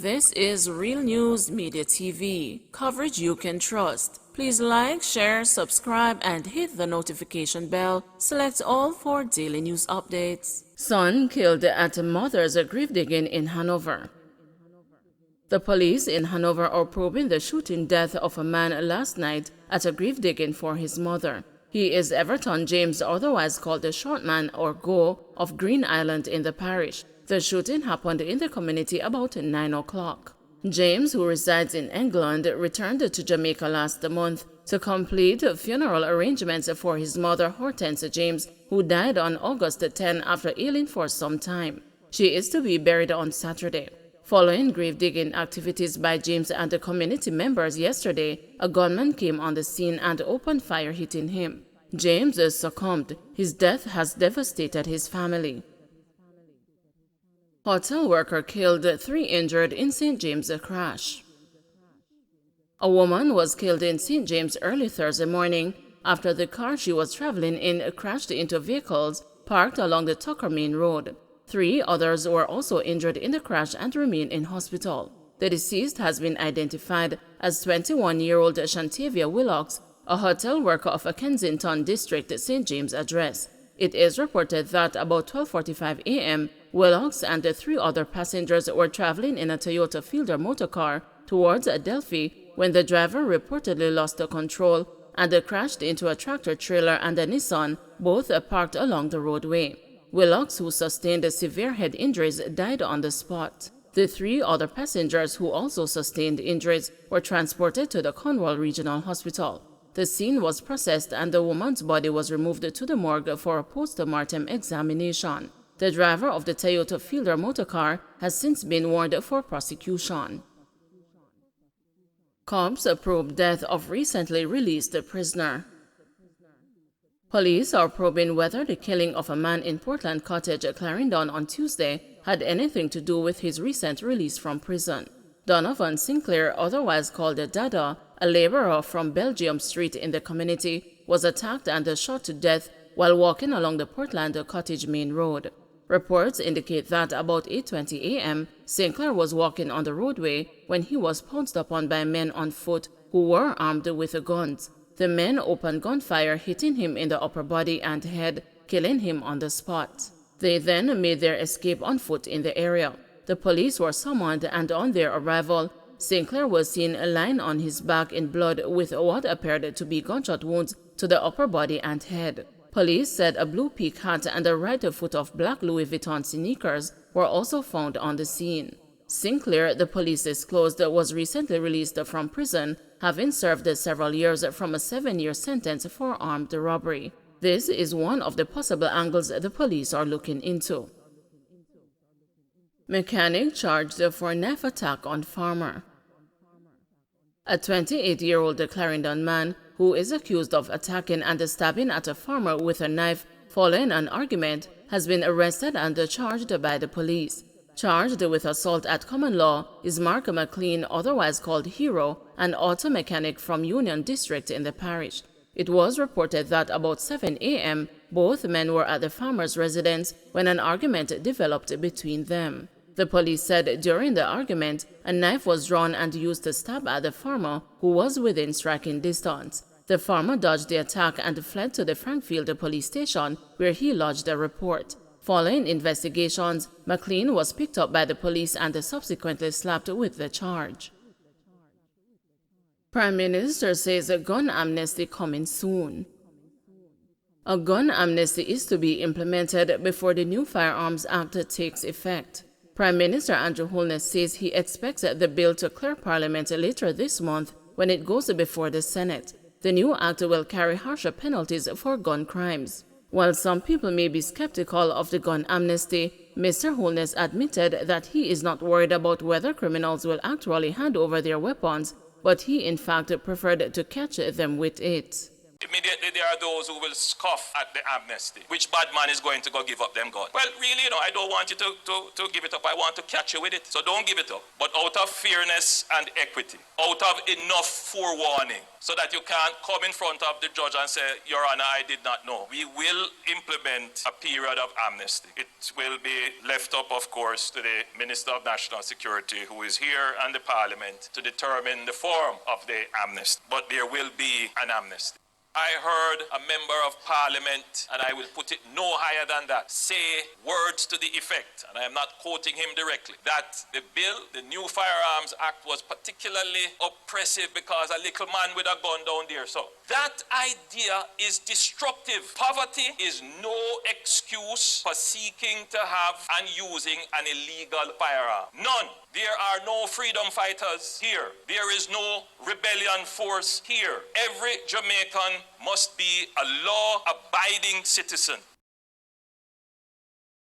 This is Real News Media TV, coverage you can trust. Please like, share, subscribe, and hit the notification bell. Select all for daily news updates. Son killed at mother's grave digging in Hanover. The police in Hanover are probing the shooting death of a man last night at a grave digging for his mother. He is Everton James, otherwise called the Short Man or Go, of Green Island in the parish. The shooting happened in the community about 9 o'clock. James, who resides in England, returned to Jamaica last month to complete funeral arrangements for his mother Hortense James, who died on August 10 after ailing for some time. She is to be buried on Saturday. Following grave digging activities by James and the community members yesterday, a gunman came on the scene and opened fire, hitting him. James succumbed. His death has devastated his family. Hotel worker killed, 3 injured in St. James crash. A woman was killed in St. James early Thursday morning after the car she was traveling in crashed into vehicles parked along the Tucker Main Road. 3 others were also injured in the crash and remain in hospital. The deceased has been identified as 21-year-old Shantavia Willocks, a hotel worker of a Kensington District St. James address. It is reported that about 12:45 a.m., Willocks and the 3 other passengers were traveling in a Toyota Fielder motorcar towards Adelphi when the driver reportedly lost control and crashed into a tractor-trailer and a Nissan, both parked along the roadway. Willocks, who sustained severe head injuries, died on the spot. The 3 other passengers, who also sustained injuries, were transported to the Cornwall Regional Hospital. The scene was processed and the woman's body was removed to the morgue for a post-mortem examination. The driver of the Toyota Fielder motorcar has since been warned for prosecution. Cops probe death of recently released prisoner. Police are probing whether the killing of a man in Portland Cottage, Clarendon on Tuesday had anything to do with his recent release from prison. Donovan Sinclair, otherwise called Dada, a laborer from Belgium Street in the community, was attacked and shot to death while walking along the Portland Cottage Main Road. Reports indicate that about 8:20 a.m., Sinclair was walking on the roadway when he was pounced upon by men on foot who were armed with guns. The men opened gunfire, hitting him in the upper body and head, killing him on the spot. They then made their escape on foot in the area. The police were summoned, and on their arrival, Sinclair was seen lying on his back in blood with what appeared to be gunshot wounds to the upper body and head. Police said a blue peak hat and a right foot of black Louis Vuitton sneakers were also found on the scene. Sinclair, the police disclosed, was recently released from prison, having served several years from a 7-year sentence for armed robbery. This is one of the possible angles the police are looking into. Mechanic charged for knife attack on farmer. A 28-year-old Clarendon man who is accused of attacking and stabbing at a farmer with a knife following an argument has been arrested and charged by the police. Charged with assault at common law is Mark McLean, otherwise called Hero, an auto mechanic from Union District in the parish. It was reported that about 7 a.m., both men were at the farmer's residence when an argument developed between them. The police said during the argument, a knife was drawn and used to stab at the farmer, who was within striking distance. The farmer dodged the attack and fled to the Frankfield police station, where he lodged a report. Following investigations, McLean was picked up by the police and subsequently slapped with the charge. Prime Minister says a gun amnesty coming soon. A gun amnesty is to be implemented before the new Firearms Act takes effect. Prime Minister Andrew Holness says he expects the bill to clear Parliament later this month when it goes before the Senate. The new act will carry harsher penalties for gun crimes. While some people may be skeptical of the gun amnesty, Mr. Holness admitted that he is not worried about whether criminals will actually hand over their weapons, but he in fact preferred to catch them with it. Immediately there are those who will scoff at the amnesty. Which bad man is going to go give up them gun? Well, really, I don't want you to give it up. I want to catch you with it. So don't give it up. But out of fairness and equity, out of enough forewarning, so that you can't come in front of the judge and say, Your Honor, I did not know. We will implement a period of amnesty. It will be left up, of course, to the Minister of National Security, who is here, and the Parliament to determine the form of the amnesty. But there will be an amnesty. I heard a member of Parliament, and I will put it no higher than that, say words to the effect, and I am not quoting him directly, that the bill, the new Firearms Act, was particularly oppressive because a little man with a gun down there. So that idea is destructive. Poverty is no excuse for seeking to have and using an illegal firearm. None. There are no freedom fighters here. There is no rebellion force here. Every Jamaican must be a law-abiding citizen.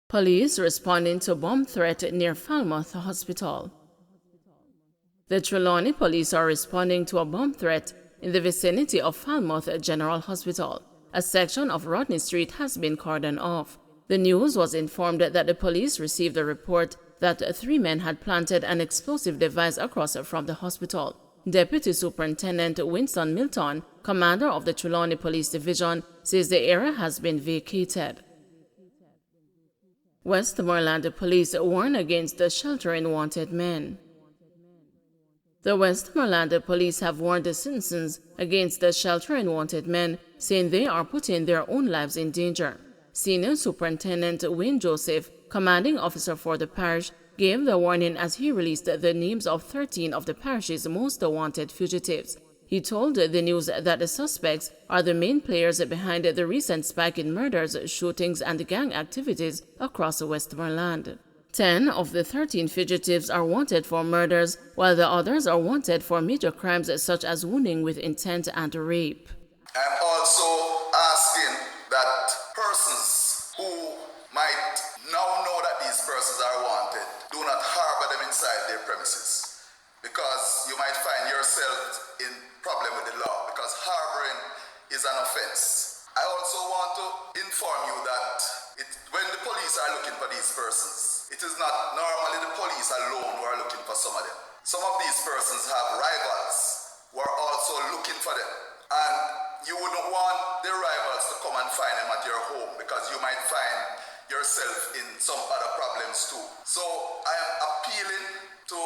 Police responding to bomb threat near Falmouth Hospital. The Trelawney police are responding to a bomb threat in the vicinity of Falmouth General Hospital. A section of Rodney Street has been cordoned off. The news was informed that the police received a report that 3 men had planted an explosive device across from the hospital. Deputy Superintendent Winston Milton, commander of the Trelawney Police Division, says the area has been vacated. Westmoreland police warn against the sheltering wanted men. The Westmoreland police have warned the citizens against the sheltering wanted men, saying they are putting their own lives in danger. Senior Superintendent Wayne Joseph, commanding officer for the parish, gave the warning as he released the names of 13 of the parish's most wanted fugitives. He told the news that the suspects are the main players behind the recent spike in murders, shootings, and gang activities across Westmoreland. 10 of the 13 fugitives are wanted for murders, while the others are wanted for major crimes such as wounding with intent and rape. I'm also asking that persons who might now know that these persons are wanted, do not harbor them inside their premises, because you might find yourself in problem with the law, because harboring is an offense. I also want to inform you that when the police are looking for these persons, it is not normally the police alone who are looking for some of them. Some of these persons have rivals who are also looking for them. And you wouldn't want their rivals to come and find them at your home, because you might find yourself in some other problems too. So I am appealing to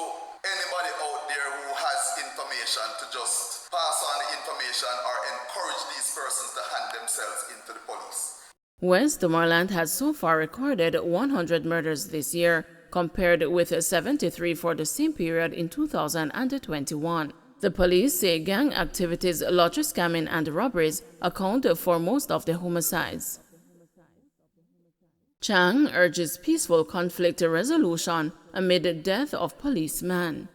anybody out there who has information to just pass on the information or encourage these persons to hand themselves into the police. Westmoreland has so far recorded 100 murders this year, compared with 73 for the same period in 2021. The police say gang activities, lottery scamming, and robberies account for most of the homicides. Chang urges peaceful conflict resolution amid death of policeman.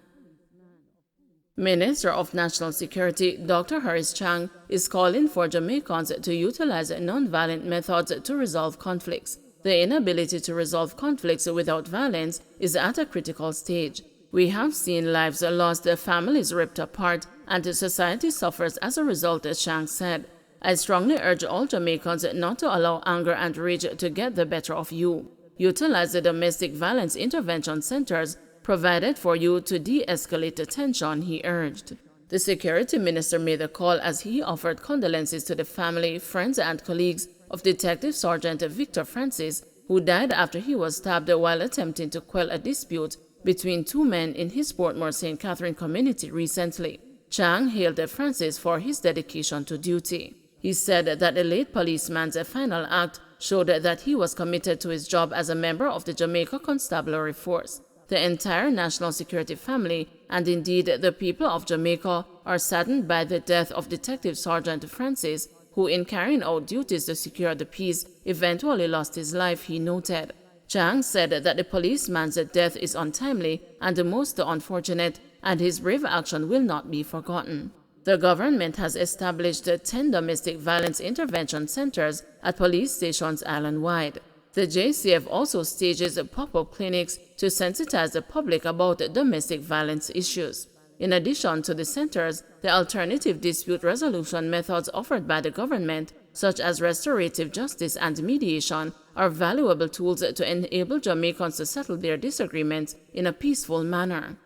Minister of National Security Dr. Harris Chang is calling for Jamaicans to utilize non-violent methods to resolve conflicts. The inability to resolve conflicts without violence is at a critical stage. We have seen lives lost, families ripped apart, and society suffers as a result, Chang said. I strongly urge all Jamaicans not to allow anger and rage to get the better of you. Utilize the domestic violence intervention centers provided for you to de-escalate the tension, he urged. The security minister made the call as he offered condolences to the family, friends, and colleagues of Detective Sergeant Victor Francis, who died after he was stabbed while attempting to quell a dispute between 2 men in his Portmore St. Catherine community recently. Chang hailed Francis for his dedication to duty. He said that the late policeman's final act showed that he was committed to his job as a member of the Jamaica Constabulary Force. The entire national security family, and indeed the people of Jamaica, are saddened by the death of Detective Sergeant Francis, who in carrying out duties to secure the peace eventually lost his life, he noted. Chang said that the policeman's death is untimely and most unfortunate, and his brave action will not be forgotten. The government has established 10 domestic violence intervention centers at police stations island-wide. The JCF also stages pop-up clinics to sensitize the public about domestic violence issues. In addition to the centers, the alternative dispute resolution methods offered by the government, such as restorative justice and mediation, are valuable tools to enable Jamaicans to settle their disagreements in a peaceful manner.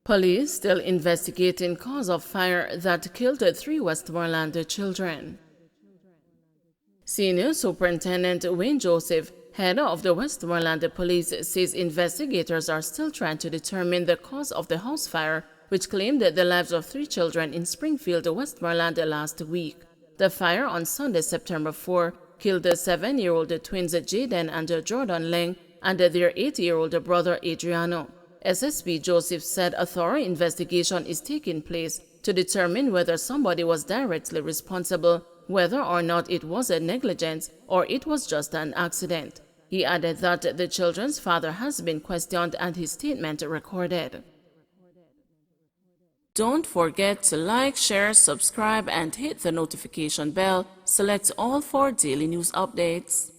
Police still investigating cause of fire that killed 3 Westmoreland children. Senior Superintendent Wayne Joseph, head of the Westmoreland Police, says investigators are still trying to determine the cause of the house fire, which claimed the lives of 3 children in Springfield, Westmoreland last week. The fire on Sunday, September 4, killed the 7-year-old twins Jaden and Jordan Leng and their 8-year-old brother Adriano. SSP Joseph said a thorough investigation is taking place to determine whether somebody was directly responsible, whether or not it was a negligence or it was just an accident. He added that the children's father has been questioned and his statement recorded. Don't forget to like, share, subscribe, and hit the notification bell. Select all for daily news updates.